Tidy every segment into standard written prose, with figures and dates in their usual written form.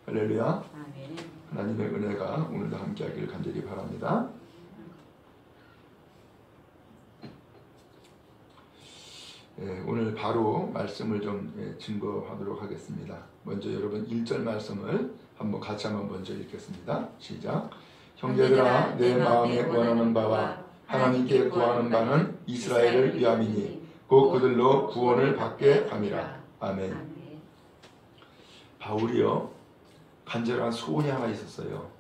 할렐루야. 하나님의 은혜가 오늘도 함께하기를 간절히 바랍니다. 오늘 바로 말씀을 좀 증거하도록 하겠습니다. 먼저 여러분 1절 말씀을 같이 한번 먼저 읽겠습니다. 시작. 형제들아, 내 마음에 원하는 바와 하나님께 구하는 바는 이스라엘을 위함이니 곧 그들로 구원을 받게 함이라. 아멘. 바울이요, 간절한 소원이 하나 있었어요.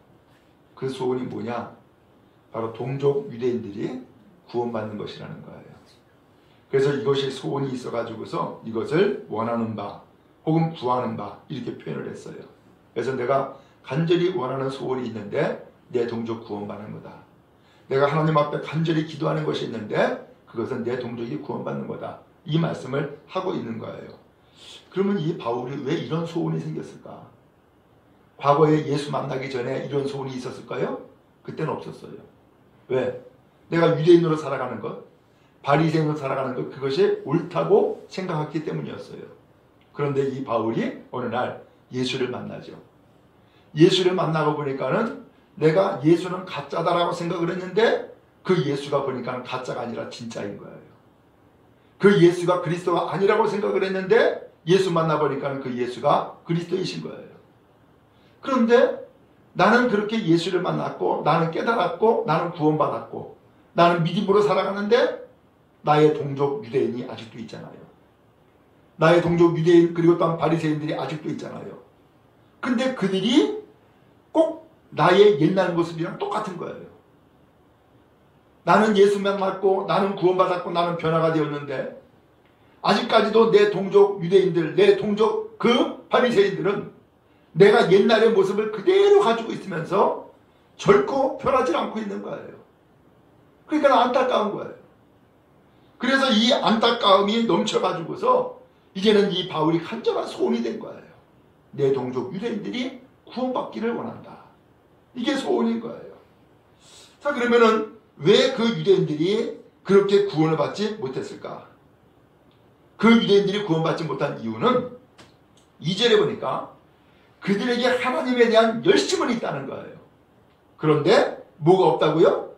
그 소원이 뭐냐? 바로 동족 유대인들이 구원받는 것이라는 거예요. 그래서 이것이 소원이 있어가지고서 이것을 원하는 바 혹은 구하는 바 이렇게 표현을 했어요. 그래서 내가 간절히 원하는 소원이 있는데 내 동족 구원받는 거다. 내가 하나님 앞에 간절히 기도하는 것이 있는데 그것은 내 동족이 구원받는 거다. 이 말씀을 하고 있는 거예요. 그러면 이 바울이 왜 이런 소원이 생겼을까? 과거에 예수 만나기 전에 이런 소원이 있었을까요? 그때는 없었어요. 왜? 내가 유대인으로 살아가는 것, 바리새인으로 살아가는 것, 그것이 옳다고 생각했기 때문이었어요. 그런데 이 바울이 어느 날 예수를 만나죠. 예수를 만나고 보니까는 내가 예수는 가짜다라고 생각을 했는데 그 예수가 보니까는 가짜가 아니라 진짜인 거예요. 그 예수가 그리스도가 아니라고 생각을 했는데 예수 만나보니까는 그 예수가 그리스도이신 거예요. 그런데 나는 그렇게 예수를 만났고 나는 깨달았고 나는 구원받았고 나는 믿음으로 살아가는데 나의 동족 유대인이 아직도 있잖아요. 나의 동족 유대인 그리고 또한 바리새인들이 아직도 있잖아요. 근데 그들이 꼭 나의 옛날 모습이랑 똑같은 거예요. 나는 예수 만났고 나는 구원받았고 나는 변화가 되었는데 아직까지도 내 동족 유대인들, 내 동족 그 바리새인들은 내가 옛날의 모습을 그대로 가지고 있으면서 결코 변하지 않고 있는 거예요. 그러니까 안타까운 거예요. 그래서 이 안타까움이 넘쳐가지고서 이제는 이 바울이 간절한 소원이 된 거예요. 내 동족 유대인들이 구원받기를 원한다. 이게 소원인 거예요. 자, 그러면은 왜 그 유대인들이 그렇게 구원을 받지 못했을까? 그 유대인들이 구원받지 못한 이유는 2절에 보니까 그들에게 하나님에 대한 열심은 있다는 거예요. 그런데 뭐가 없다고요?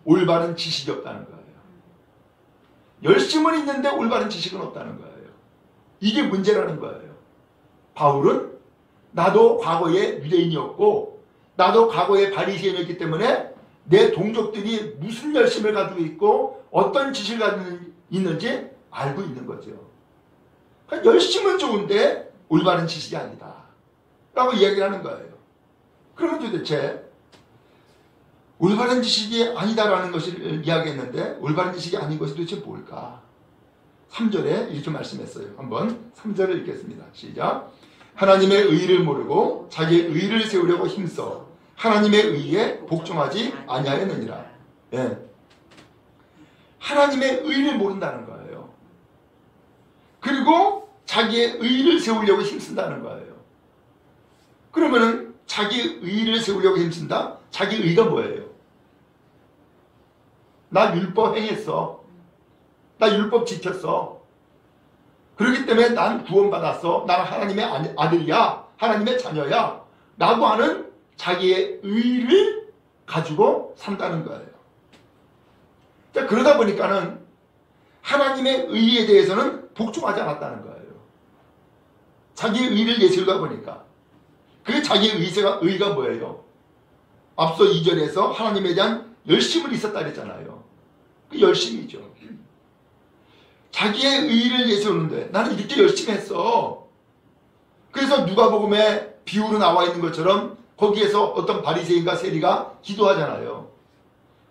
올바른 지식이 없다는 거예요. 열심은 있는데 올바른 지식은 없다는 거예요. 이게 문제라는 거예요. 바울은 나도 과거에 유대인이었고 나도 과거에 바리새인이었기 때문에 내 동족들이 무슨 열심을 가지고 있고 어떤 지식을 가지고 있는지 알고 있는 거죠. 그러니까 열심은 좋은데 올바른 지식이 아니다 라고 이야기를 하는 거예요. 그러면 도대체 올바른 지식이 아니다라는 것을 이야기했는데 올바른 지식이 아닌 것이 도대체 뭘까? 3절에 이렇게 말씀했어요. 한번 3절을 읽겠습니다. 시작. 하나님의 의를 모르고 자기의 의를 세우려고 힘써 하나님의 의에 복종하지 아니하였느니라. 예. 하나님의 의를 모른다는 거예요. 그리고 자기의 의를 세우려고 힘쓴다는 거예요. 그러면은 자기 의를 세우려고 힘쓴다? 자기 의가 뭐예요? 나 율법 행했어. 나 율법 지켰어. 그렇기 때문에 난 구원받았어. 나는 하나님의 아들이야. 하나님의 자녀야. 라고 하는 자기의 의를 가지고 산다는 거예요. 자, 그러다 보니까는 하나님의 의에 대해서는 복종하지 않았다는 거예요. 자기의 의를 내세우다 보니까. 그 자기의 의가 뭐예요? 앞서 2절에서 하나님에 대한 열심을 있었다 그랬잖아요. 그 열심이죠. 자기의 의를 내세우는데 나는 이렇게 열심히 했어. 그래서 누가복음에 비유로 나와 있는 것처럼 거기에서 어떤 바리새인과 세리가 기도하잖아요.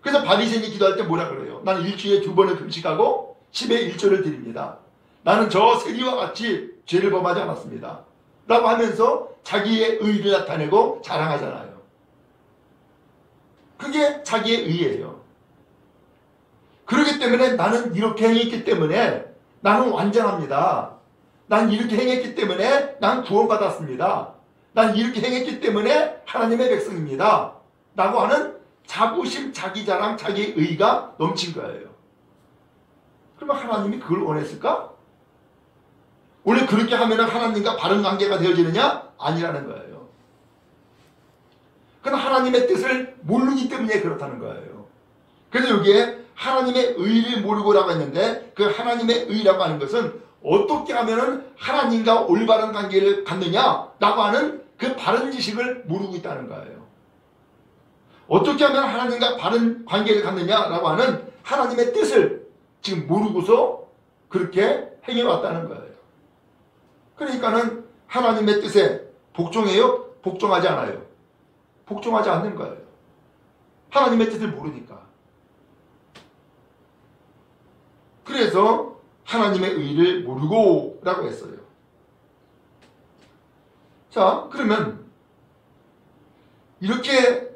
그래서 바리새인이 기도할 때 뭐라 그래요? 나는 일주일에 2번을 금식하고 10의 1조를 드립니다. 나는 저 세리와 같이 죄를 범하지 않았습니다. 라고 하면서 자기의 의를 나타내고 자랑하잖아요. 그게 자기의 의예요. 그렇기 때문에 나는 이렇게 행했기 때문에 나는 완전합니다. 난 이렇게 행했기 때문에 난 구원받았습니다. 난 이렇게 행했기 때문에 하나님의 백성입니다. 라고 하는 자부심, 자기 자랑, 자기 의가 넘친 거예요. 그러면 하나님이 그걸 원했을까? 오늘 그렇게 하면 하나님과 바른 관계가 되어지느냐? 아니라는 거예요. 그건 하나님의 뜻을 모르기 때문에 그렇다는 거예요. 그래서 여기에 하나님의 의를 모르고라고 했는데 그 하나님의 의라고 하는 것은 어떻게 하면 하나님과 올바른 관계를 갖느냐라고 하는 그 바른 지식을 모르고 있다는 거예요. 어떻게 하면 하나님과 바른 관계를 갖느냐라고 하는 하나님의 뜻을 지금 모르고서 그렇게 행해왔다는 거예요. 그러니까는 하나님의 뜻에 복종해요? 복종하지 않아요? 복종하지 않는 거예요. 하나님의 뜻을 모르니까. 그래서 하나님의 의를 모르고 라고 했어요. 자, 그러면 이렇게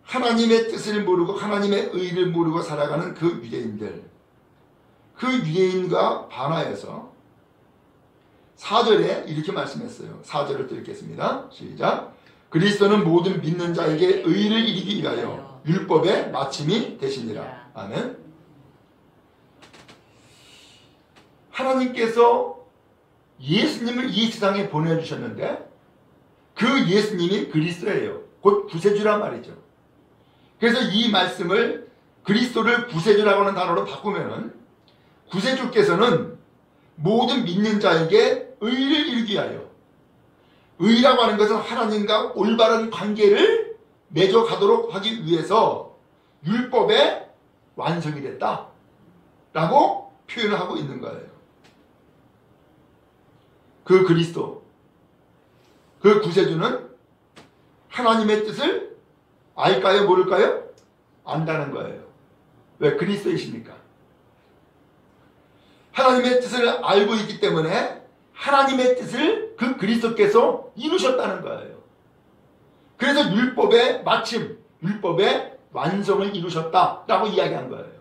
하나님의 뜻을 모르고 하나님의 의를 모르고 살아가는 그 유대인들, 그 유대인과 반하여서 4절에 이렇게 말씀했어요. 4절을 또 읽겠습니다. 시작. 그리스도는 모든 믿는 자에게 의를 이루기 위하여 율법의 마침이 되시니라. 아멘. 하나님께서 예수님을 이 세상에 보내주셨는데 그 예수님이 그리스도예요. 곧 구세주란 말이죠. 그래서 이 말씀을 그리스도를 구세주라고 하는 단어로 바꾸면은 구세주께서는 모든 믿는 자에게 의를 이루기 위하여, 의라고 하는 것은 하나님과 올바른 관계를 맺어가도록 하기 위해서 율법의 완성이 됐다 라고 표현을 하고 있는 거예요. 그 그리스도, 그 구세주는 하나님의 뜻을 알까요? 모를까요? 안다는 거예요. 왜? 그리스도이시니까. 하나님의 뜻을 알고 있기 때문에 하나님의 뜻을 그 그리스도께서 이루셨다는 거예요. 그래서 율법의 마침, 율법의 완성을 이루셨다라고 이야기한 거예요.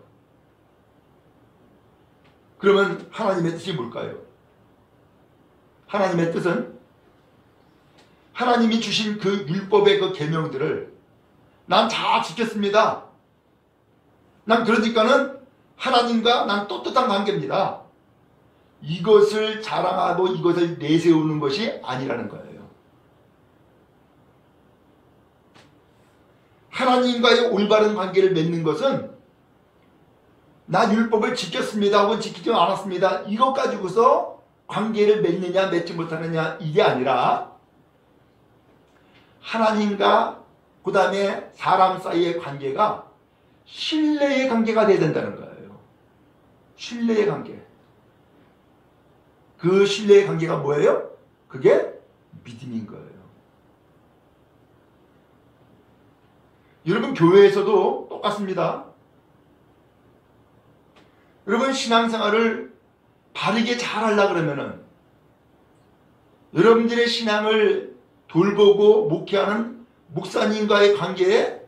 그러면 하나님의 뜻이 뭘까요? 하나님의 뜻은 하나님이 주신 그 율법의 그 계명들을 난 다 지켰습니다. 난 그러니까는 하나님과 난 떳떳한 관계입니다. 이것을 자랑하고 이것을 내세우는 것이 아니라는 거예요. 하나님과의 올바른 관계를 맺는 것은 나 율법을 지켰습니다 하고 지키지 않았습니다. 이것 가지고서 관계를 맺느냐 맺지 못하느냐 이게 아니라 하나님과 그 다음에 사람 사이의 관계가 신뢰의 관계가 돼야 된다는 거예요. 신뢰의 관계. 그 신뢰의 관계가 뭐예요? 그게 믿음인 거예요. 여러분 교회에서도 똑같습니다. 여러분 신앙생활을 바르게 잘 하려고 그러면은 여러분들의 신앙을 돌보고 목회하는 목사님과의 관계에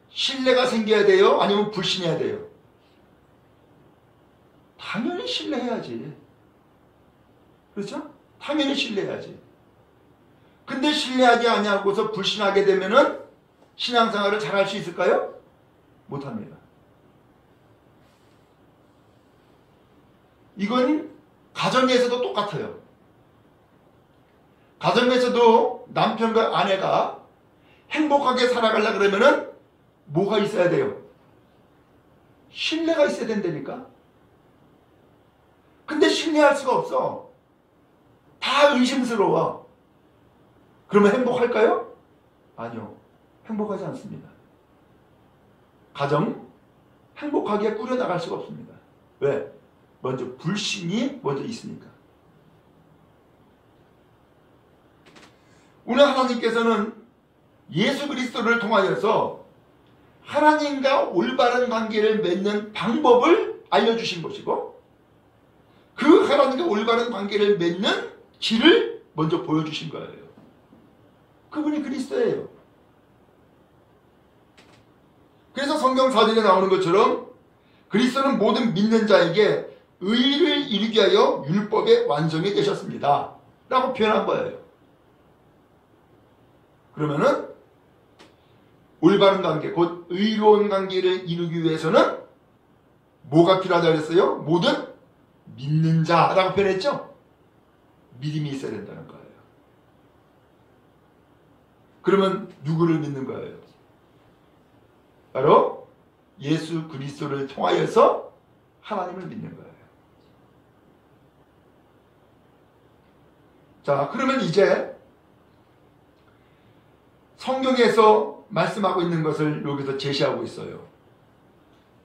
신뢰가 생겨야 돼요? 아니면 불신해야 돼요? 당연히 신뢰해야지. 그렇죠? 당연히 신뢰해야지. 근데 신뢰하지 아니하고서 불신하게 되면은 신앙생활을 잘 할 수 있을까요? 못합니다. 이건 가정에서도 똑같아요. 가정에서도 남편과 아내가 행복하게 살아가려고 그러면은 뭐가 있어야 돼요? 신뢰가 있어야 된다니까. 근데 신뢰할 수가 없어. 다 의심스러워. 그러면 행복할까요? 아니요. 행복하지 않습니다. 가정 행복하게 꾸려나갈 수가 없습니다. 왜? 먼저 불신이 먼저 있으니까. 오늘 하나님께서는 예수 그리스도를 통하여서 하나님과 올바른 관계를 맺는 방법을 알려주신 것이고 그 하나님과 올바른 관계를 맺는 길을 먼저 보여주신 거예요. 그분이 그리스도예요. 그래서 성경 4절에 나오는 것처럼 그리스도는 모든 믿는 자에게 의를 이루기 위하여 율법의 완성이 되셨습니다 라고 표현한 거예요. 그러면은 올바른 관계, 곧 의로운 관계를 이루기 위해서는 뭐가 필요하다고 그랬어요? 모든 믿는 자라고 표현했죠? 믿음이 있어야 된다는 거예요. 그러면 누구를 믿는 거예요? 바로 예수 그리스도를 통하여서 하나님을 믿는 거예요. 자, 그러면 이제 성경에서 말씀하고 있는 것을 여기서 제시하고 있어요.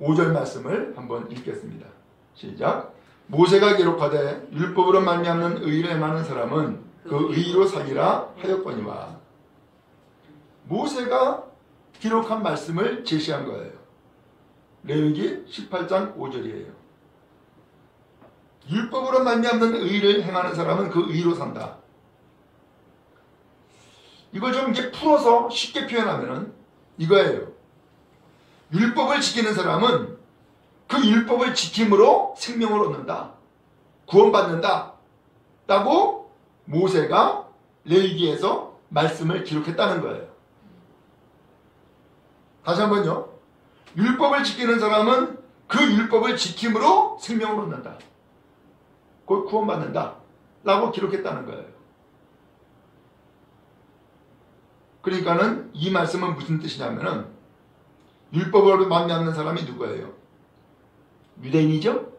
5절 말씀을 한번 읽겠습니다. 시작. 모세가 기록하되 율법으로 말미암는 의를 행하는 사람은 그 의로 살리라 하였거니와. 모세가 기록한 말씀을 제시한 거예요. 레위기 18장 5절이에요. 율법으로 말미암는 의를 행하는 사람은 그 의로 산다. 이걸 좀 이제 풀어서 쉽게 표현하면은 이거예요. 율법을 지키는 사람은 그 율법을 지킴으로 생명을 얻는다. 구원받는다. 라고 모세가 레위기에서 말씀을 기록했다는 거예요. 다시 한번요. 율법을 지키는 사람은 그 율법을 지킴으로 생명을 얻는다. 곧 구원받는다. 라고 기록했다는 거예요. 그러니까는 이 말씀은 무슨 뜻이냐면은 율법으로 말미암는 사람이 누구예요? 유대인이죠?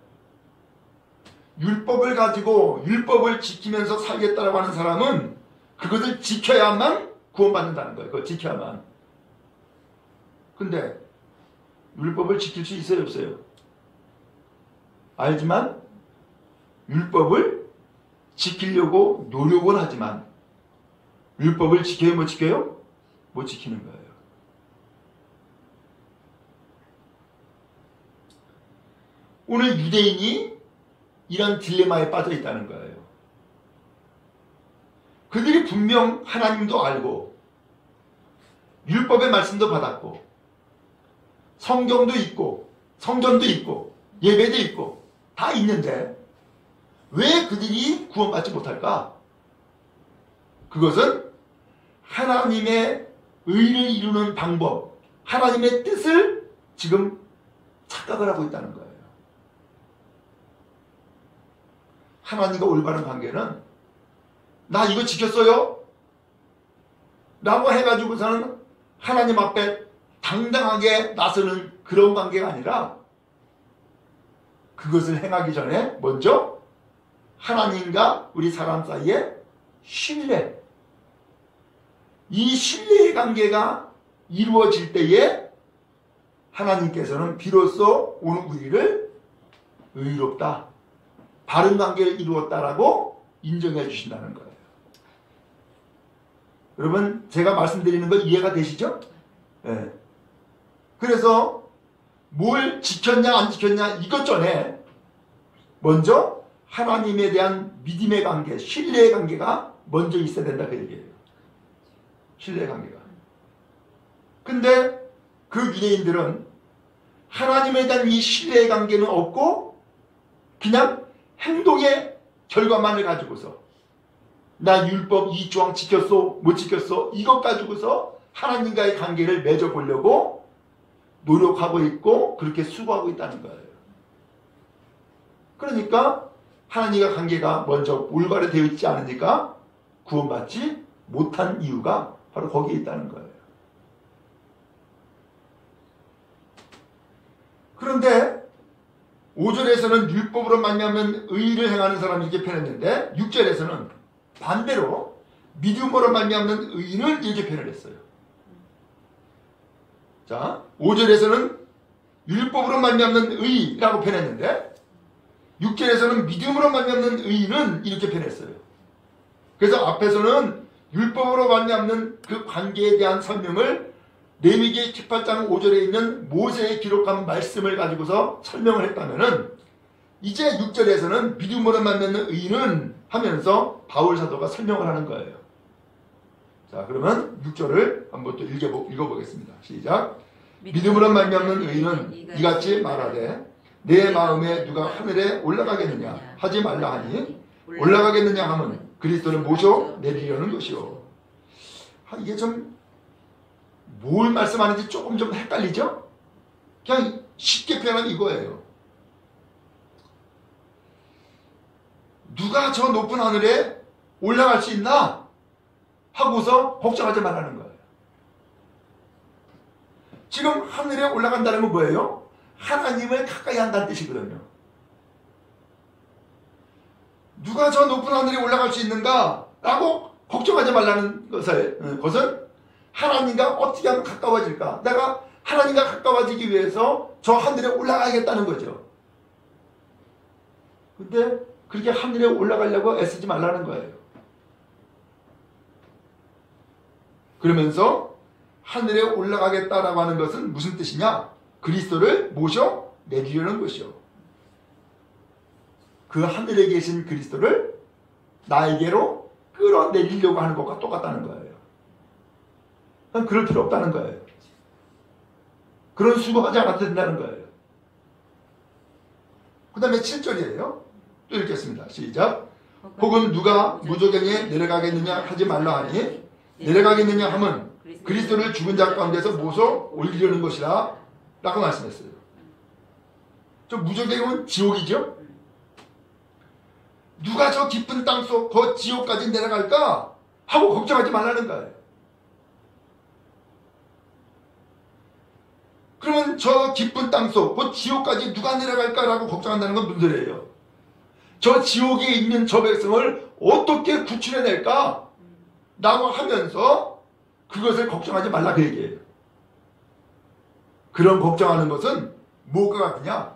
율법을 가지고 율법을 지키면서 살겠다라고 하는 사람은 그것을 지켜야만 구원받는다는 거예요. 그걸 지켜야만. 근데 율법을 지킬 수 있어요? 없어요? 알지만 율법을 지키려고 노력은 하지만 율법을 지켜요? 못 지켜요? 못 지키는 거예요. 오늘 유대인이 이런 딜레마에 빠져 있다는 거예요. 그들이 분명 하나님도 알고 율법의 말씀도 받았고 성경도 있고 성전도 있고 예배도 있고 다 있는데 왜 그들이 구원받지 못할까? 그것은 하나님의 의를 이루는 방법, 하나님의 뜻을 지금 착각을 하고 있다는 거예요. 하나님과 올바른 관계는 나 이거 지켰어요? 라고 해가지고서는 하나님 앞에 당당하게 나서는 그런 관계가 아니라 그것을 행하기 전에 먼저 하나님과 우리 사람 사이에 신뢰, 이 신뢰의 관계가 이루어질 때에 하나님께서는 비로소 오늘 우리를 의롭다, 바른 관계를 이루었다라고 인정해 주신다는 거예요. 여러분 제가 말씀드리는 거 이해가 되시죠? 네. 그래서 뭘 지켰냐 안 지켰냐 이것 전에 먼저 하나님에 대한 믿음의 관계, 신뢰의 관계가 먼저 있어야 된다 그 얘기예요. 신뢰의 관계가. 근데 그 유대인들은 하나님에 대한 이 신뢰의 관계는 없고 그냥 행동의 결과만을 가지고서 나 율법 이 조항 지켰어 못 지켰어 이것 가지고서 하나님과의 관계를 맺어보려고 노력하고 있고 그렇게 수고하고 있다는 거예요. 그러니까 하나님과 관계가 먼저 올바로 되어 있지 않으니까 구원받지 못한 이유가 바로 거기에 있다는 거예요. 그런데 5절에서는 율법으로 말미암는 의를 행하는 사람이 이렇게 표현했는데 6절에서는 반대로 믿음으로 말미암는 의는 이렇게 표현을 했어요. 자, 5절에서는 율법으로 말미암는 의라고 표현했는데 6절에서는 믿음으로 말미암는 의는 이렇게 표현했어요. 그래서 앞에서는 율법으로 말미암는 그 관계에 대한 설명을 레위기 18장 5절에 있는 모세의 기록한 말씀을 가지고서 설명을 했다면은 이제 6절에서는 믿음으로 말미암는 의는 하면서 바울 사도가 설명을 하는 거예요. 자, 그러면 6절을 한번 또 읽어보겠습니다. 시작. 믿음으로 말미암는 의는 이같이 말하되 내 마음에 누가 하늘에 올라가겠느냐 하지 말라 하니 올라가겠느냐 하면 그리스도를 모셔 내리려는 것이요. 이게 좀 뭘 말씀하는지 조금 좀 헷갈리죠? 그냥 쉽게 표현하면 이거예요. 누가 저 높은 하늘에 올라갈 수 있나? 하고서 걱정하지 말라는 거예요. 지금 하늘에 올라간다는 건 뭐예요? 하나님을 가까이 한다는 뜻이거든요. 누가 저 높은 하늘에 올라갈 수 있는가? 라고 걱정하지 말라는 것은 하나님과 어떻게 하면 가까워질까? 내가 하나님과 가까워지기 위해서 저 하늘에 올라가야겠다는 거죠. 근데 그렇게 하늘에 올라가려고 애쓰지 말라는 거예요. 그러면서 하늘에 올라가겠다라고 하는 것은 무슨 뜻이냐? 그리스도를 모셔 내리려는 것이요. 그 하늘에 계신 그리스도를 나에게로 끌어내리려고 하는 것과 똑같다는 거예요. 그럴 필요 없다는 거예요. 그런 수고하지 않아도 된다는 거예요. 그 다음에 7절이에요. 또 읽겠습니다. 시작. 혹은 누가 무저갱에 내려가겠느냐 하지 말라 하니 내려가겠느냐 함은 그리스도를 죽은 자 가운데서 모셔 올리려는 것이라 라고 말씀했어요. 저 무저갱은 지옥이죠. 누가 저 깊은 땅속 그 지옥까지 내려갈까 하고 걱정하지 말라는 거예요. 그러면 저 깊은 땅속 그 지옥까지 누가 내려갈까라고 걱정한다는 건 무슨 소리예요? 저 지옥에 있는 저 백성을 어떻게 구출해낼까? 라고 하면서 그것을 걱정하지 말라 그 얘기예요. 그런 걱정하는 것은 뭐가 같으냐?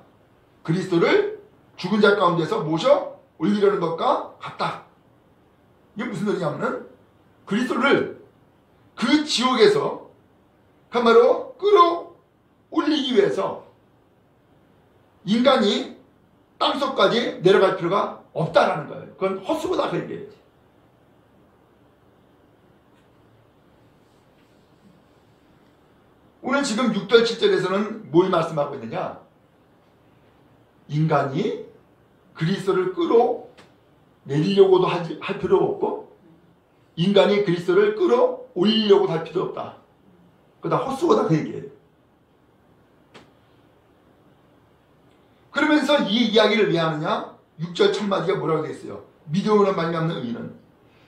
그리스도를 죽은 자 가운데서 모셔 올리려는 것과 같다. 이게 무슨 소리냐면은 그리스도를 그 지옥에서 그야말로 끌어올리기 위해서 인간이 땅속까지 내려갈 필요가 없다라는 거예요. 그건 헛수고다 그 얘기예요. 오늘 지금 6절 7절에서는 뭘 말씀하고 있느냐? 인간이 그리스도를 끌어내리려고도 할 필요 없고 인간이 그리스도를 끌어올리려고도 할 필요 없다. 그다 헛수고다 그 얘기예요. 그러면서 이 이야기를 왜 하느냐? 6절 첫마디가 뭐라고 되어 있어요? 믿음으로 말미암는 의는.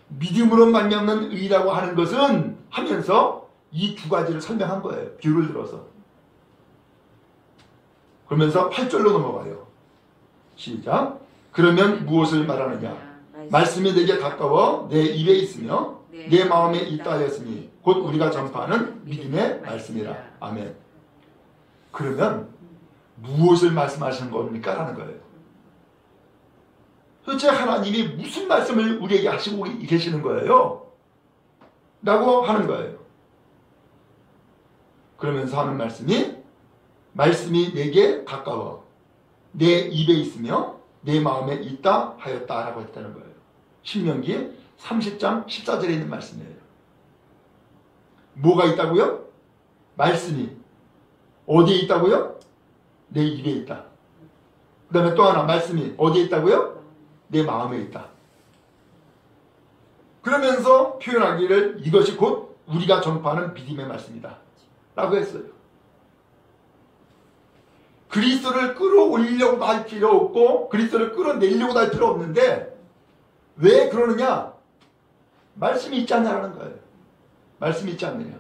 믿음으로 말미암는 의라고 하는 것은 하면서 이 두 가지를 설명한 거예요. 비유를 들어서. 그러면서 8절로 넘어가요. 시작. 그러면 무엇을 말하느냐? 말씀이 내게 가까워 내 입에 있으며 내 마음에 있다 하였으니 곧 우리가 전파하는 믿음의 말씀이라. 아멘. 그러면 무엇을 말씀하시는 겁니까? 라는 거예요. 도대체 하나님이 무슨 말씀을 우리에게 하시고 계시는 거예요? 라고 하는 거예요. 그러면서 하는 말씀이 내게 가까워 내 입에 있으며 내 마음에 있다 하였다 라고 했다는 거예요. 신명기 30장 14절에 있는 말씀이에요. 뭐가 있다고요? 말씀이 어디에 있다고요? 내 입에 있다. 그 다음에 또 하나 말씀이 어디에 있다고요? 내 마음에 있다. 그러면서 표현하기를 이것이 곧 우리가 전파하는 믿음의 말씀이다 라고 했어요. 그리스도를 끌어올리려고도 할 필요 없고 그리스도를 끌어내려고도 할 필요 없는데 왜 그러느냐? 말씀이 있지 않냐라는 거예요. 말씀이 있지 않느냐.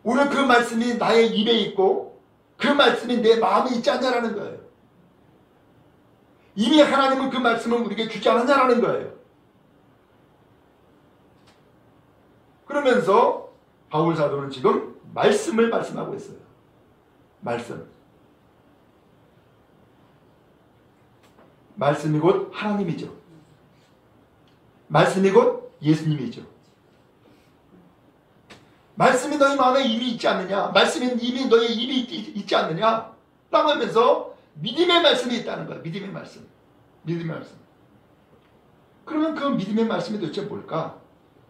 오늘 그 말씀이 나의 입에 있고 그 말씀이 내 마음에 있지 않냐라는 거예요. 이미 하나님은 그 말씀을 우리에게 주지 않았냐라는 거예요. 그러면서 바울 사도는 지금 말씀을 말씀하고 있어요. 말씀. 말씀이 곧 하나님이죠. 말씀이 곧 예수님이죠. 말씀이 너희 마음에 이미 있지 않느냐? 말씀이 이미 너희 입에 있지 않느냐? 라고 하면서 믿음의 말씀이 있다는 거예요. 믿음의 말씀. 믿음의 말씀. 그러면 그 믿음의 말씀이 도대체 뭘까?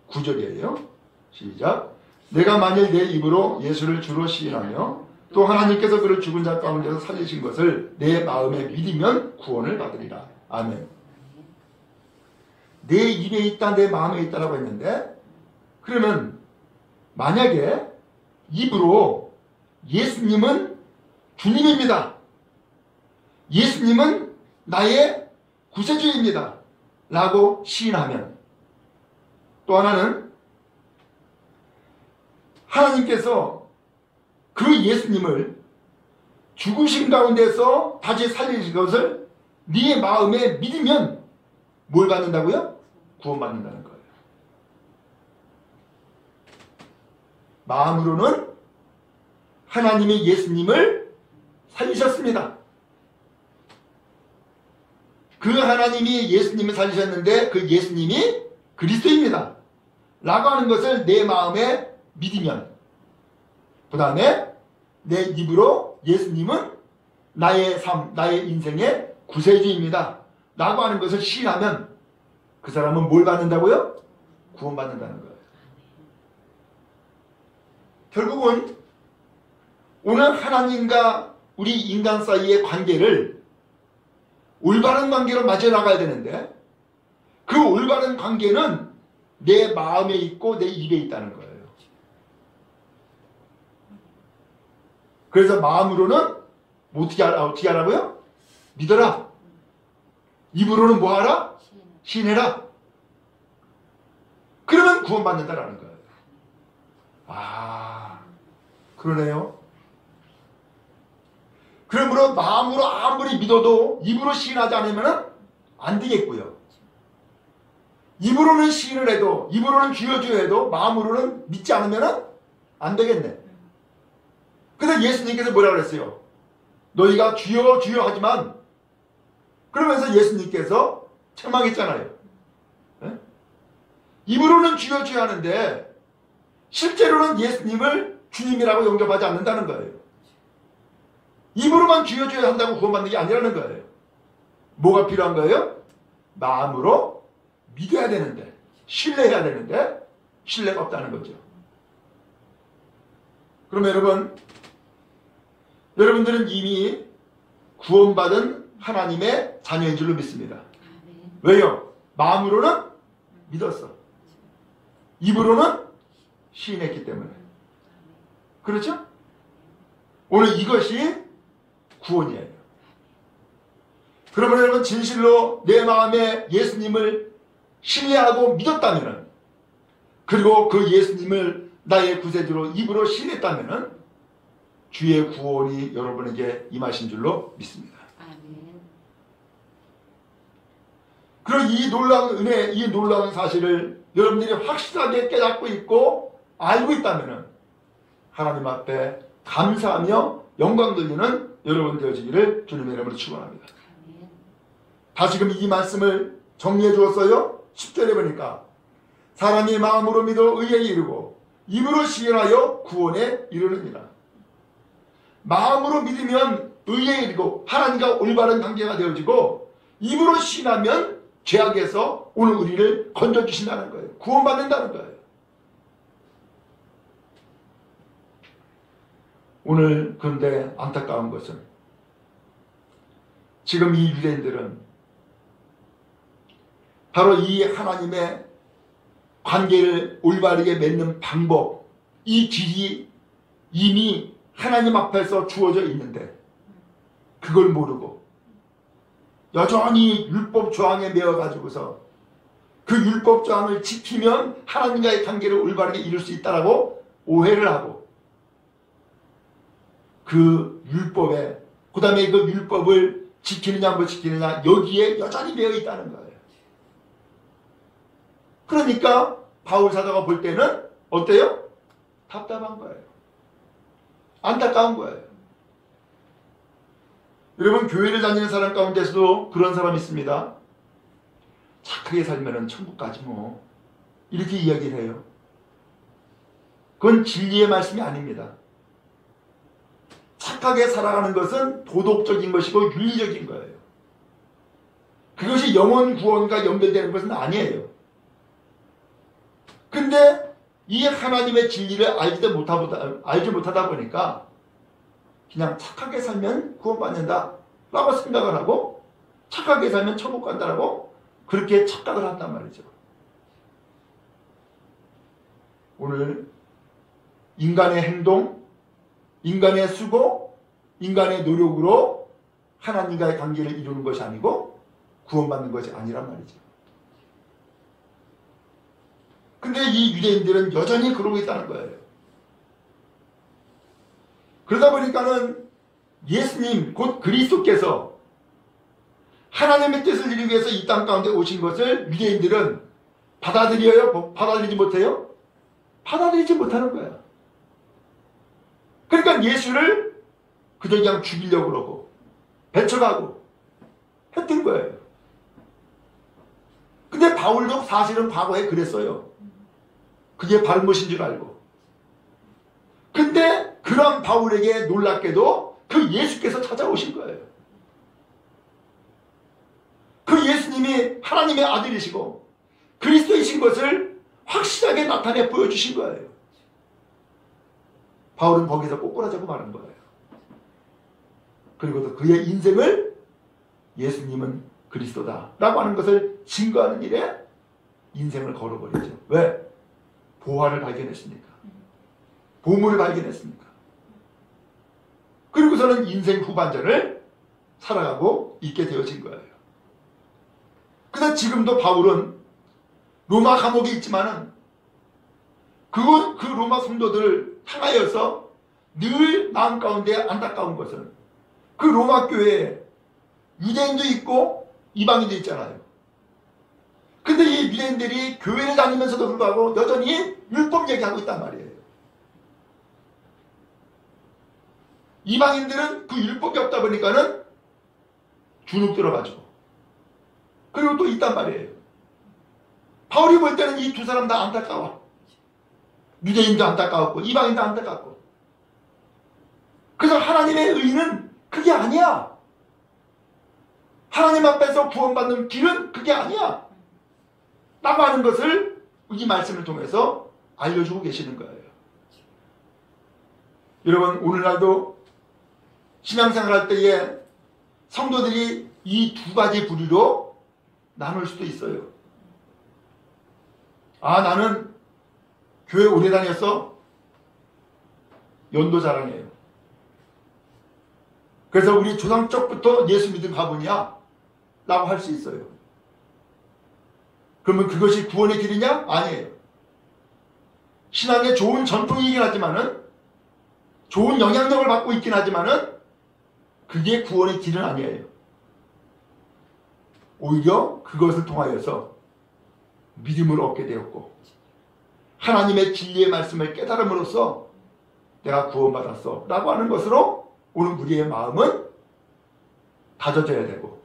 9절이에요. 시작. 내가 만일 내 입으로 예수를 주로 시인하며 또 하나님께서 그를 죽은 자 가운데서 살리신 것을 내 마음에 믿으면 구원을 받으리라. 아멘. 내 입에 있다, 내 마음에 있다라고 했는데 그러면 만약에 입으로 예수님은 주님입니다, 예수님은 나의 구세주입니다 라고 시인하면, 또 하나는 하나님께서 그 예수님을 죽으신 가운데서 다시 살리신 것을 네 마음에 믿으면 뭘 받는다고요? 구원받는다는 거예요. 마음으로는 하나님이 예수님을 살리셨습니다. 그 하나님이 예수님을 살리셨는데 그 예수님이 그리스도입니다 라고 하는 것을 내 마음에 믿으면, 그 다음에 내 입으로 예수님은 나의 삶, 나의 인생의 구세주입니다 라고 하는 것을 시인하면 그 사람은 뭘 받는다고요? 구원받는다는 거예요. 결국은 오늘 하나님과 우리 인간 사이의 관계를 올바른 관계로 맞아 나가야 되는데, 그 올바른 관계는 내 마음에 있고 내 입에 있다는 거예요. 그래서 마음으로는 어떻게 하라고요? 믿어라. 입으로는 뭐 하라? 시인해라. 그러면 구원받는다라는 거예요. 아, 그러네요. 그러므로 마음으로 아무리 믿어도 입으로 시인하지 않으면 안 되겠고요. 입으로는 시인을 해도, 입으로는 주여 주여 해도 마음으로는 믿지 않으면 안 되겠네. 그래서 예수님께서 뭐라고 그랬어요? 너희가 주여 주여 하지만, 그러면서 예수님께서 책망했잖아요. 네? 입으로는 주여 주여 하는데 실제로는 예수님을 주님이라고 영접하지 않는다는 거예요. 입으로만 주여 주여 한다고 구원받는 게 아니라는 거예요. 뭐가 필요한 거예요? 마음으로 믿어야 되는데, 신뢰해야 되는데 신뢰가 없다는 거죠. 그럼 여러분들은 이미 구원받은 하나님의 자녀인 줄로 믿습니다. 왜요? 마음으로는 믿었어. 입으로는 시인했기 때문에. 그렇죠? 오늘 이것이 구원이에요. 그러면 여러분 진실로 내 마음에 예수님을 신뢰하고 믿었다면, 그리고 그 예수님을 나의 구세주로 입으로 신뢰했다면 주의 구원이 여러분에게 임하신 줄로 믿습니다. 그리고 이 놀라운 은혜, 이 놀라운 사실을 여러분들이 확실하게 깨닫고 있고 알고 있다면 하나님 앞에 감사하며 영광 돌리는 여러분 되어지기를 주님의 이름으로 축원합니다. 다시금 이 말씀을 정리해 주었어요. 10절에 보니까 사람이 마음으로 믿어 의에 이르고 입으로 시인하여 구원에 이르느니라. 마음으로 믿으면 의에 이르고 하나님과 올바른 관계가 되어지고, 입으로 시인하면 죄악에서 오늘 우리를 건져주신다는 거예요. 구원받는다는 거예요. 오늘 그런데 안타까운 것은 지금 이 유대인들은 바로 이 하나님의 관계를 올바르게 맺는 방법, 이 길이 이미 하나님 앞에서 주어져 있는데 그걸 모르고 여전히 율법 조항에 매여가지고서 그 율법 조항을 지키면 하나님과의 관계를 올바르게 이룰 수 있다라고 오해를 하고, 그 율법에, 그 다음에 그 율법을 지키느냐 못 지키느냐 여기에 여전히 매여 있다는 거예요. 그러니까 바울 사도가 볼 때는 어때요? 답답한 거예요. 안타까운 거예요. 여러분, 교회를 다니는 사람 가운데서도 그런 사람이 있습니다. 착하게 살면 천국 가지 뭐, 이렇게 이야기를 해요. 그건 진리의 말씀이 아닙니다. 착하게 살아가는 것은 도덕적인 것이고 윤리적인 거예요. 그것이 영혼 구원과 연결되는 것은 아니에요. 근데 이 하나님의 진리를 알지 못하다 보니까 그냥 착하게 살면 구원받는다 라고 생각을 하고, 착하게 살면 천국 간다라고 그렇게 착각을 한단 말이죠. 오늘 인간의 행동, 인간의 수고, 인간의 노력으로 하나님과의 관계를 이루는 것이 아니고 구원받는 것이 아니란 말이죠. 근데 이 유대인들은 여전히 그러고 있다는 거예요. 그러다 보니까는 예수님 곧 그리스도께서 하나님의 뜻을 이루기 위해서 이 땅 가운데 오신 것을 유대인들은 받아들여요? 받아들이지 못해요? 받아들이지 못하는 거야. 그러니까 예수를 그저 그냥 죽이려고 그러고 배척하고 했던 거예요. 근데 바울도 사실은 과거에 그랬어요. 그게 바른 것인 줄 알고. 근데 그런 바울에게 놀랍게도 그 예수께서 찾아오신 거예요. 그 예수님이 하나님의 아들이시고 그리스도이신 것을 확실하게 나타내 보여주신 거예요. 바울은 거기서 꼬꾸라지고 마는 거예요. 그리고 또 그의 인생을 예수님은 그리스도다 라고 하는 것을 증거하는 일에 인생을 걸어버리죠. 왜? 보화를 발견했으니까. 보물을 발견했으니까. 그리고서는 인생 후반전을 살아가고 있게 되어진 거예요. 그래서 지금도 바울은 로마 감옥에 있지만은 그 로마 성도들을 향하여서 늘 마음 가운데 안타까운 것은 그 로마 교회에 유대인도 있고 이방인도 있잖아요. 근데 이 유대인들이 교회를 다니면서도 불구하고 여전히 율법 얘기하고 있단 말이에요. 이방인들은 그 율법이 없다 보니까는 주눅 들어가지고 그리고 또 있단 말이에요. 바울이 볼 때는 이 두 사람 다 안타까워. 유대인도 안타까웠고 이방인도 안타깝고. 그래서 하나님의 의는 그게 아니야. 하나님 앞에서 구원받는 길은 그게 아니야 라고 하는 것을 이 말씀을 통해서 알려주고 계시는 거예요. 여러분 오늘날도 신앙생활 할 때에 성도들이 이 두 가지 부류로 나눌 수도 있어요. 아, 나는 교회 오래 다녔어. 연도 자랑이에요. 그래서 우리 조상적부터 예수 믿은 가문이야 라고 할 수 있어요. 그러면 그것이 구원의 길이냐? 아니에요. 신앙의 좋은 전통이긴 하지만은 좋은 영향력을 받고 있긴 하지만은 그게 구원의 길은 아니에요. 오히려 그것을 통하여서 믿음을 얻게 되었고 하나님의 진리의 말씀을 깨달음으로써 내가 구원받았어 라고 하는 것으로 오늘 우리의 마음은 다져져야 되고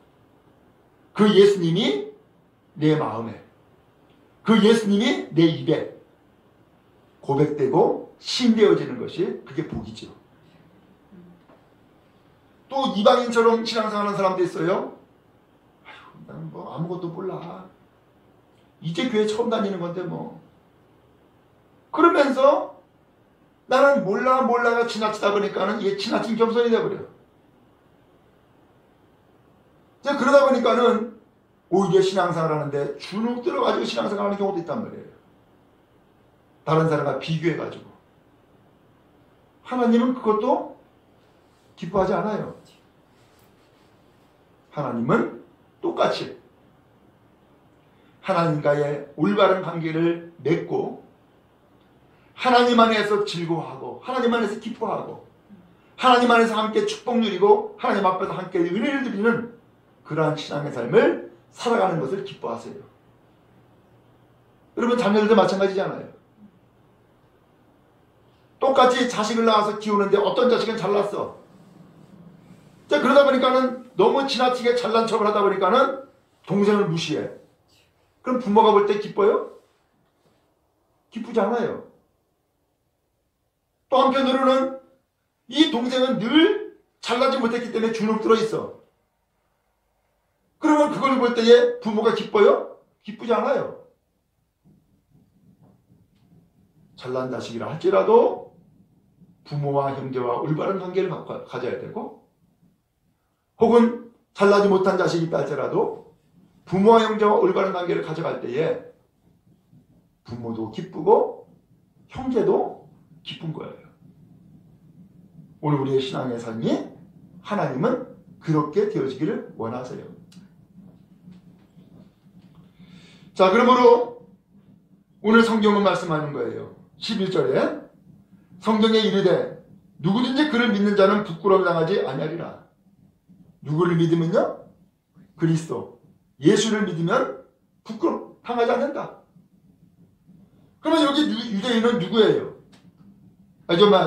그 예수님이 내 마음에 그 예수님이 내 입에 고백되고 신되어지는 것이 그게 복이죠. 또 이방인처럼 신앙생활하는 사람도 있어요. 아휴, 난 뭐 아무것도 몰라. 이제 교회 처음 다니는 건데 뭐. 그러면서 나는 몰라가 지나치다 보니까는 이게 지나친 겸손이 돼버려. 그러다 보니까는 오히려 신앙생활 하는데 주눅 들어가지고 신앙생활 하는 경우도 있단 말이에요. 다른 사람과 비교해가지고. 하나님은 그것도 기뻐하지 않아요. 하나님은 똑같이 하나님과의 올바른 관계를 맺고 하나님 안에서 즐거워하고 하나님 안에서 기뻐하고 하나님 안에서 함께 축복 누리고 하나님 앞에서 함께 은혜를 드리는 그러한 신앙의 삶을 살아가는 것을 기뻐하세요. 여러분 자녀들도 마찬가지잖아요. 똑같이 자식을 낳아서 키우는데 어떤 자식은 잘났어. 자, 그러다 보니까는 너무 지나치게 잘난 척을 하다 보니까는 동생을 무시해. 그럼 부모가 볼 때 기뻐요? 기쁘지 않아요. 또 한편으로는 이 동생은 늘 잘나지 못했기 때문에 주눅 들어 있어. 그러면 그걸 볼 때에 부모가 기뻐요? 기쁘지 않아요. 잘난 자식이라 할지라도 부모와 형제와 올바른 관계를 가져야 되고 혹은 잘나지 못한 자식이 있다 할지라도 부모와 형제와 올바른 관계를 가져갈 때에 부모도 기쁘고 형제도 기쁜 거예요. 오늘 우리의 신앙의 삶이 하나님은 그렇게 되어지기를 원하세요. 자, 그러므로 오늘 성경은 말씀하는 거예요. 11절에 성경에 이르되 누구든지 그를 믿는 자는 부끄러움 당하지 아니하리라. 누구를 믿으면요? 그리스도 예수를 믿으면 부끄러움 당하지 않는다. 그러면 여기 유대인은 누구예요?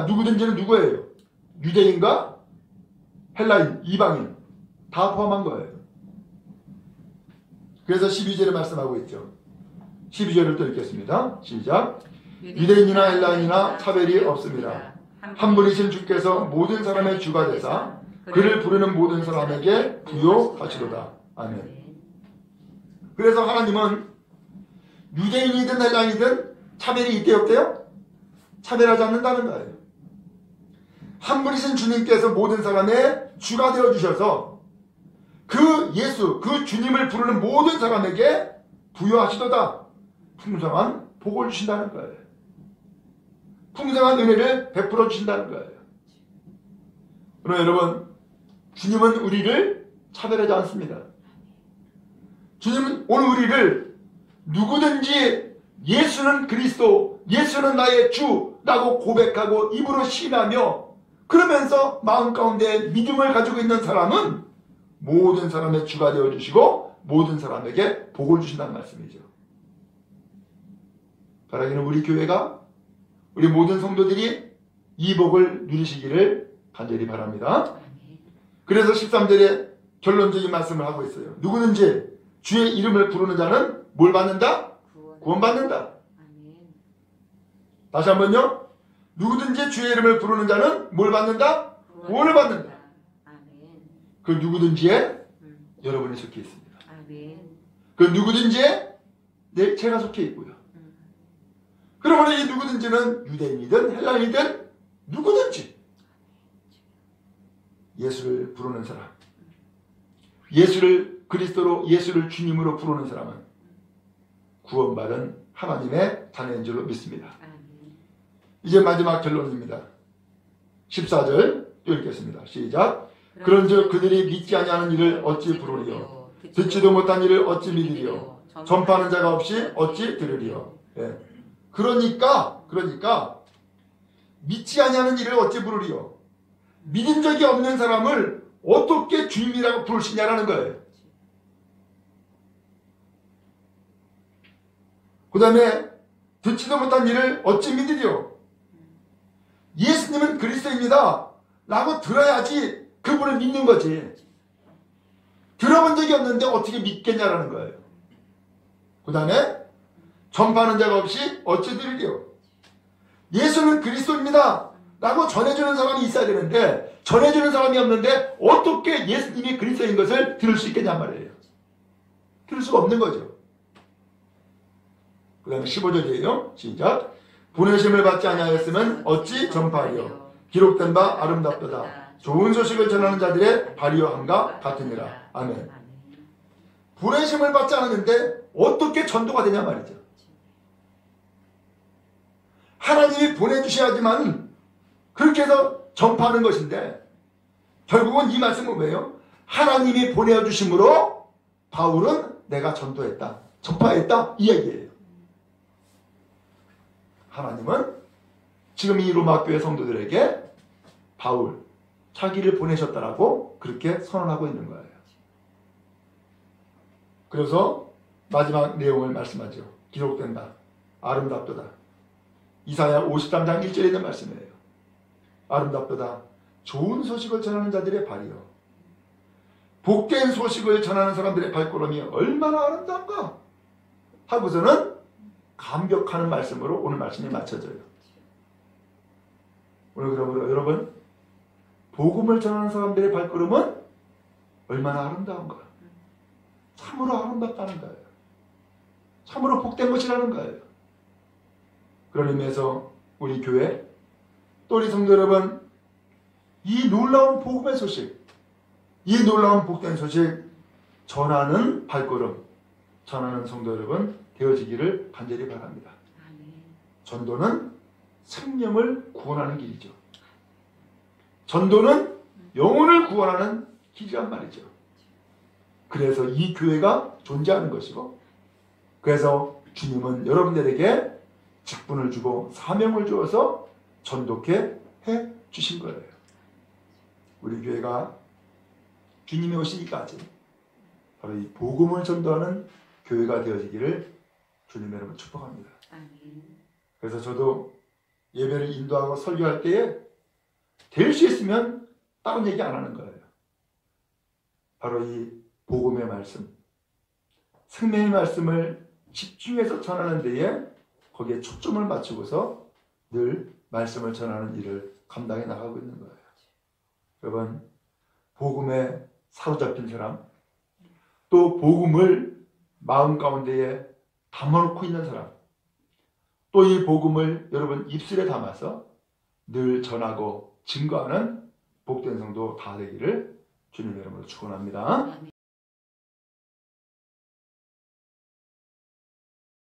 누구든지는 누구예요? 유대인과 헬라인, 이방인 다 포함한 거예요. 그래서 12절에 말씀하고 있죠. 12절을 또 읽겠습니다. 시작. 유대인이나 헬라인이나 차별이 없습니다. 한 분이신 주께서 모든 사람의 주가 되사 그를 부르는 모든 사람에게 부요하시도다. 아멘. 그래서 하나님은 유대인이든 헬라인이든 차별이 있대요, 없대요? 차별하지 않는다는 거예요. 한 분이신 주님께서 모든 사람의 주가 되어주셔서 그 예수, 그 주님을 부르는 모든 사람에게 부여하시도다. 풍성한 복을 주신다는 거예요. 풍성한 은혜를 베풀어 주신다는 거예요. 그러나 여러분, 주님은 우리를 차별하지 않습니다. 주님은 오늘 우리를 누구든지 예수는 그리스도, 예수는 나의 주라고 고백하고 입으로 시인하며 그러면서 마음 가운데 믿음을 가지고 있는 사람은 모든 사람의 주가 되어주시고 모든 사람에게 복을 주신다는 말씀이죠. 바라기는 우리 교회가, 우리 모든 성도들이 이 복을 누리시기를 간절히 바랍니다. 그래서 13절에 결론적인 말씀을 하고 있어요. 누구든지 주의 이름을 부르는 자는 뭘 받는다? 구원받는다. 다시 한번요. 누구든지 주의 이름을 부르는 자는 뭘 받는다? 구원을 받는다. 그 누구든지에 여러분이 속해 있습니다. 그 누구든지에 제가 속해 있고요. 그러므로 이 누구든지는 유대인이든 헬라인이든 누구든지 예수를 부르는 사람, 예수를 그리스도로, 예수를 주님으로 부르는 사람은 구원받은 하나님의 자녀인 줄로 믿습니다. 이제 마지막 결론입니다. 14절 읽겠습니다. 시작. 그런즉 그들이 믿지 아니하는 일을 어찌 부르리요? 듣지도 못한 일을 어찌 믿으리요? 전파하는 자가 없이 어찌 들으리요? 예. 그러니까 믿지 아니하는 일을 어찌 부르리요? 믿은 적이 없는 사람을 어떻게 주님이라고 부르시냐라는 거예요. 그 다음에 듣지도 못한 일을 어찌 믿으리요? 예수님은 그리스도입니다 라고 들어야지 그분을 믿는 거지. 들어본 적이 없는데 어떻게 믿겠냐라는 거예요. 그 다음에 전파하는 자가 없이 어찌 들으리요? 예수는 그리스도입니다 라고 전해주는 사람이 있어야 되는데 전해주는 사람이 없는데 어떻게 예수님이 그리스도인 것을 들을 수 있겠냔 말이에요. 들을 수가 없는 거죠. 그 다음에 15절이에요. 시작. 보내심을 받지 아니하였으면 어찌 전파하리요? 기록된 바 아름답도다. 좋은 소식을 전하는 자들의 발휘함과 같으니라. 아멘. 보내심을 받지 않았는데 어떻게 전도가 되냐 말이죠. 하나님이 보내주셔야지만 그렇게 해서 전파하는 것인데 결국은 이 말씀은 뭐예요? 하나님이 보내주심으로 바울은 내가 전도했다, 전파했다 이 얘기예요. 하나님은 지금 이 로마 교회 성도들에게 바울 자기를 보내셨다라고 그렇게 선언하고 있는 거예요. 그래서 마지막 내용을 말씀하죠. 기록된다. 아름답도다. 이사야 53장 1절에 있는 말씀이에요. 아름답도다. 좋은 소식을 전하는 자들의 발이요. 복된 소식을 전하는 사람들의 발걸음이 얼마나 아름다운가 하고서는 감격하는 말씀으로 오늘 말씀이 맞춰져요. 오늘 그러므로 여러분 복음을 전하는 사람들의 발걸음은 얼마나 아름다운가. 참으로 아름답다는 거예요. 참으로 복된 것이라는 거예요. 그런 의미에서 우리 교회 또 우리 성도 여러분 이 놀라운 복음의 소식, 이 놀라운 복된 소식 전하는 발걸음, 전하는 성도 여러분 되어지기를 간절히 바랍니다. 전도는 생명을 구원하는 길이죠. 전도는 영혼을 구원하는 길이란 말이죠. 그래서 이 교회가 존재하는 것이고, 그래서 주님은 여러분들에게 직분을 주고 사명을 주어서 전도케 해 주신 거예요. 우리 교회가 주님이 오시기까지 바로 이 복음을 전도하는 교회가 되어지기를 주님 여러분 축복합니다. 그래서 저도 예배를 인도하고 설교할 때에 될 수 있으면 다른 얘기 안 하는 거예요. 바로 이 복음의 말씀, 생명의 말씀을 집중해서 전하는 데에 거기에 초점을 맞추고서 늘 말씀을 전하는 일을 감당해 나가고 있는 거예요. 여러분, 복음에 사로잡힌 사람, 또 복음을 마음 가운데에 담아놓고 있는 사람, 또 이 복음을 여러분 입술에 담아서 늘 전하고 증거하는 복된 성도 다 되기를 주님 이름으로 축원합니다.